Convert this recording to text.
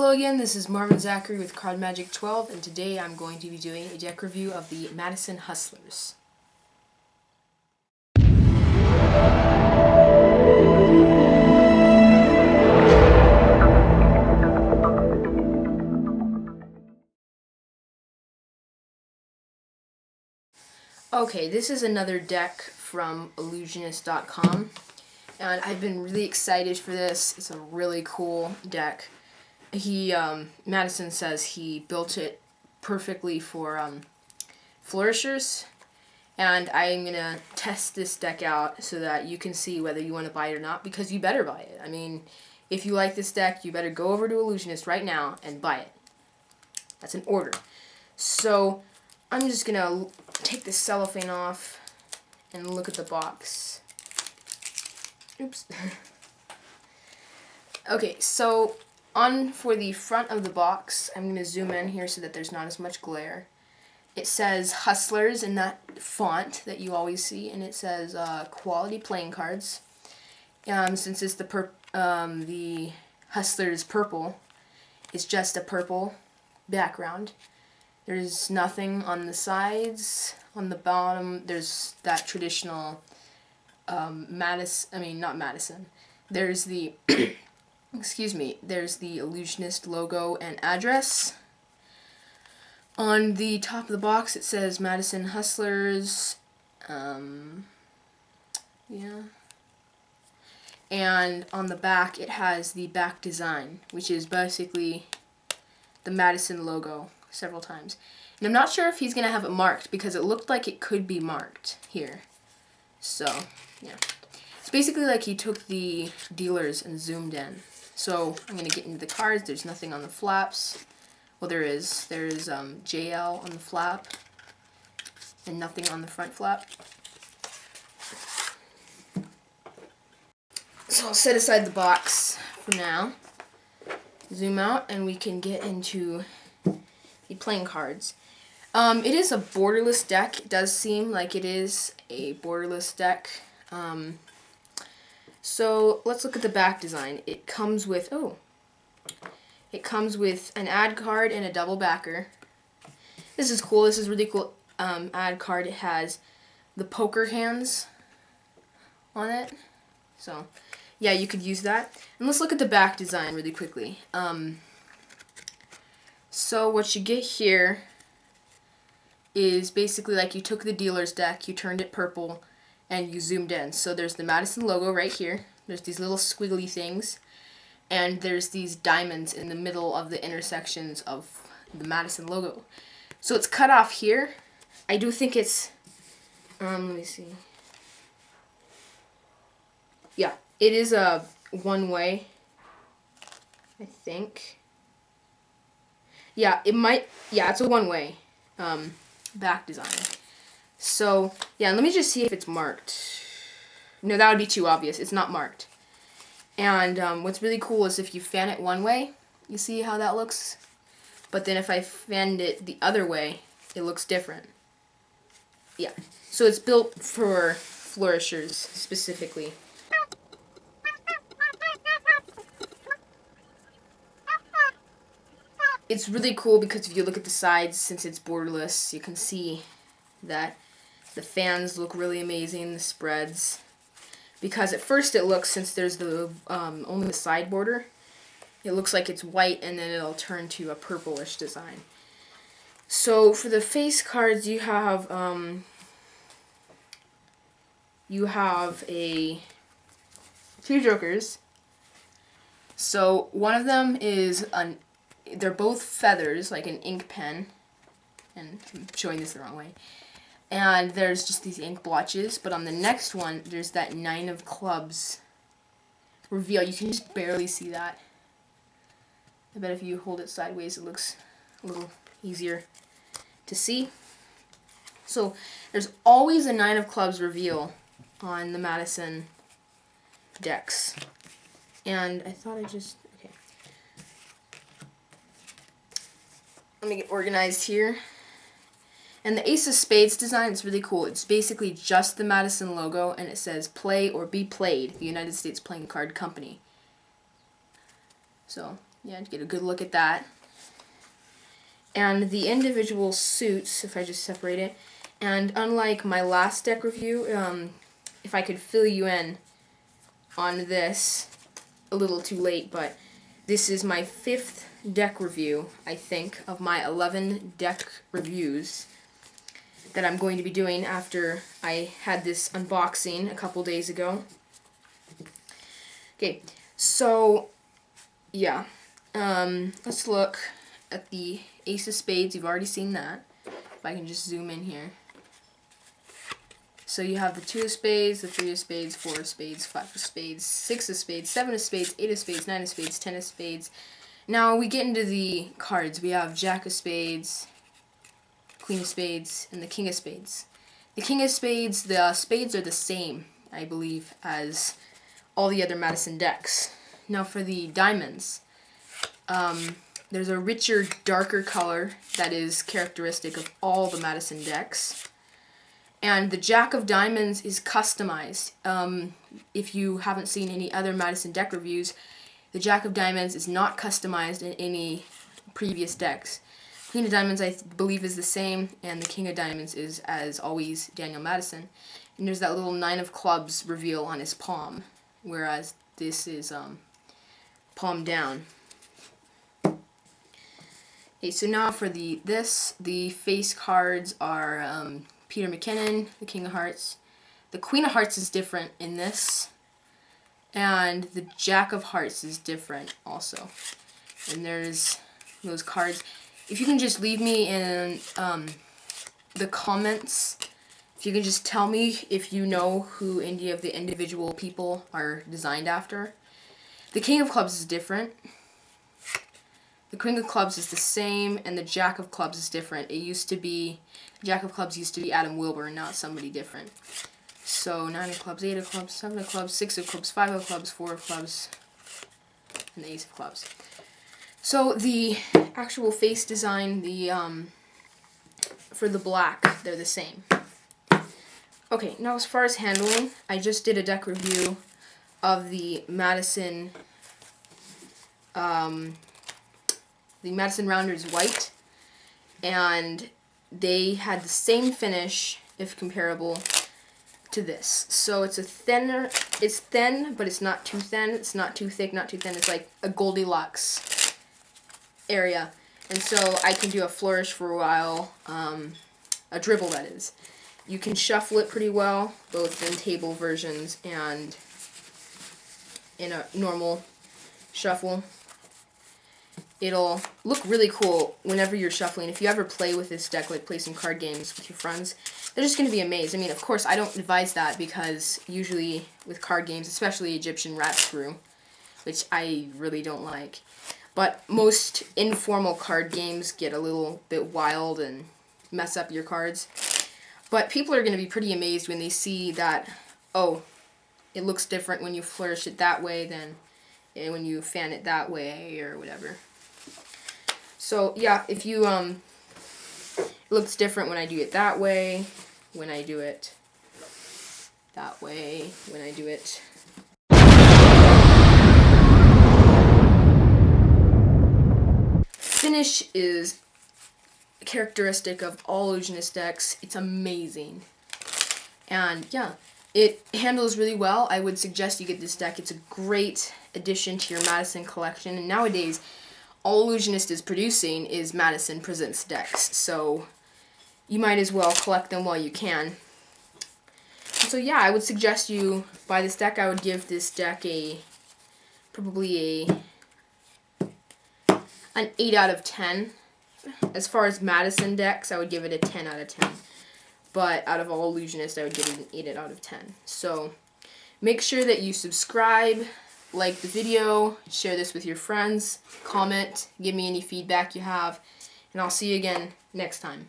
Hello again, this is Marvin Zachary with Card Magic 12, and today I'm going to be doing a deck review of the Madison Hustlers. Okay, this is another deck from Illusionist.com, and I've been really excited for this. It's a really cool deck. Madison says he built it perfectly for Flourishers, and I'm going to test this deck out so that you can see whether you want to buy it or not, because you better buy it. I mean, if you like this deck, you better go over to Illusionist right now and buy it. That's an order. So I'm just going to take this cellophane off and look at the box. Oops. Okay, so for the front of the box, I'm going to zoom in here so that there's not as much glare. It says Hustlers in that font that you always see, and it says quality playing cards. Since it's the Hustlers purple, it's just a purple background. There's nothing on the sides. On the bottom, there's that traditional not Madison. There's the there's the Illusionist logo and address. On the top of the box, it says Madison Hustlers. And on the back, it has the back design, which is basically the Madison logo several times. And I'm not sure if he's going to have it marked, because it looked like it could be marked here. So, yeah. It's basically like he took the dealers and zoomed in. So, I'm going to get into the cards. There's nothing on the flaps. Well, there is. There is JL on the flap and nothing on the front flap. So I'll set aside the box for now. Zoom out and we can get into the playing cards. It is a borderless deck. It does seem like it is a borderless deck. So let's look at the back design. It comes with an ad card and a double backer. This is cool. This is really cool. Ad card. It has the poker hands on it. So yeah, you could use that. And let's look at the back design really quickly. So what you get here is basically like you took the dealer's deck, you turned it purple, and you zoomed in. So there's the Madison logo right here. There's these little squiggly things. And there's these diamonds in the middle of the intersections of the Madison logo. So it's cut off here. I do think it's, let me see. Yeah, it is a one-way, I think. Yeah, it's a one-way back design. So, yeah, let me just see if it's marked. No, that would be too obvious. It's not marked. And what's really cool is if you fan it one way, you see how that looks? But then if I fanned it the other way, it looks different. Yeah. So it's built for Flourishers specifically. It's really cool because if you look at the sides, since it's borderless, you can see that the fans look really amazing, the spreads. Because at first it looks, since there's the only the side border, it looks like it's white and then it'll turn to a purplish design. So for the face cards, you have two jokers. So one of them is they're both feathers, like an ink pen, and I'm showing this the wrong way. And there's just these ink blotches, but on the next one, there's that 9 of clubs reveal. You can just barely see that. I bet if you hold it sideways, it looks a little easier to see. So there's always a 9 of clubs reveal on the Madison decks. And I thought okay. Let me get organized here. And the Ace of Spades design is really cool. It's basically just the Madison logo, and it says play or be played, the United States Playing Card Company. So Yeah, to get a good look at that. And the individual suits, if I just separate it, and unlike my last deck review, if I could fill you in on this, a little too late, but this is my 5th deck review, I think, of my 11 deck reviews that I'm going to be doing after I had this unboxing a couple days ago. Okay, so, yeah, let's look at the Ace of Spades. You've already seen that. If I can just zoom in here. So you have the 2 of Spades, the 3 of Spades, 4 of Spades, 5 of Spades, 6 of Spades, 7 of Spades, 8 of Spades, 9 of Spades, 10 of Spades. Now we get into the cards. We have Jack of Spades, Queen of Spades, and the King of Spades. The King of Spades, the spades are the same, I believe, as all the other Madison decks. Now for the diamonds, there's a richer, darker color that is characteristic of all the Madison decks. And the Jack of Diamonds is customized. If you haven't seen any other Madison deck reviews, the Jack of Diamonds is not customized in any previous decks. Queen of Diamonds, I believe, is the same, and the King of Diamonds is, as always, Daniel Madison. And there's that little 9 of Clubs reveal on his palm, whereas this is palm down. Okay, so now for the face cards are Peter McKinnon, the King of Hearts. The Queen of Hearts is different in this, and the Jack of Hearts is different also. And there's those cards. If you can just leave me in the comments, if you can just tell me if you know who any of the individual people are designed after. The King of Clubs is different. The Queen of Clubs is the same, and the Jack of Clubs is different. It used to be, Jack of Clubs used to be Adam Wilber, not somebody different. So 9 of Clubs, 8 of Clubs, 7 of Clubs, 6 of Clubs, 5 of Clubs, 4 of Clubs, and the Ace of Clubs. So the actual face design, for the black, they're the same. Okay, now as far as handling, I just did a deck review of the Madison Rounders White, and they had the same finish, if comparable, to this. So it's it's thin, but it's not too thin, it's not too thick, not too thin, it's like a Goldilocks area. And so I can do a flourish for a while, a dribble that is. You can shuffle it pretty well, both in table versions and in a normal shuffle. It'll look really cool whenever you're shuffling. If you ever play with this deck, like play some card games with your friends, they're just going to be amazed. I mean, of course, I don't advise that because usually with card games, especially Egyptian Rat Screw, which I really don't like, but most informal card games get a little bit wild and mess up your cards. But people are going to be pretty amazed when they see that, oh, it looks different when you flourish it that way than when you fan it that way or whatever. So yeah, if you it looks different when I do it that way, when I do it that way, when I do it. Finish is characteristic of all Illusionist decks. It's amazing. And yeah, it handles really well. I would suggest you get this deck. It's a great addition to your Madison collection. And nowadays, all Illusionist is producing is Madison Presents decks. So you might as well collect them while you can. So yeah, I would suggest you buy this deck. I would give this deck probably an 8 out of 10. As far as Madison decks, I would give it a 10 out of 10. But out of all Illusionists, I would give it an 8 out of 10. So make sure that you subscribe, like the video, share this with your friends, comment, give me any feedback you have, and I'll see you again next time.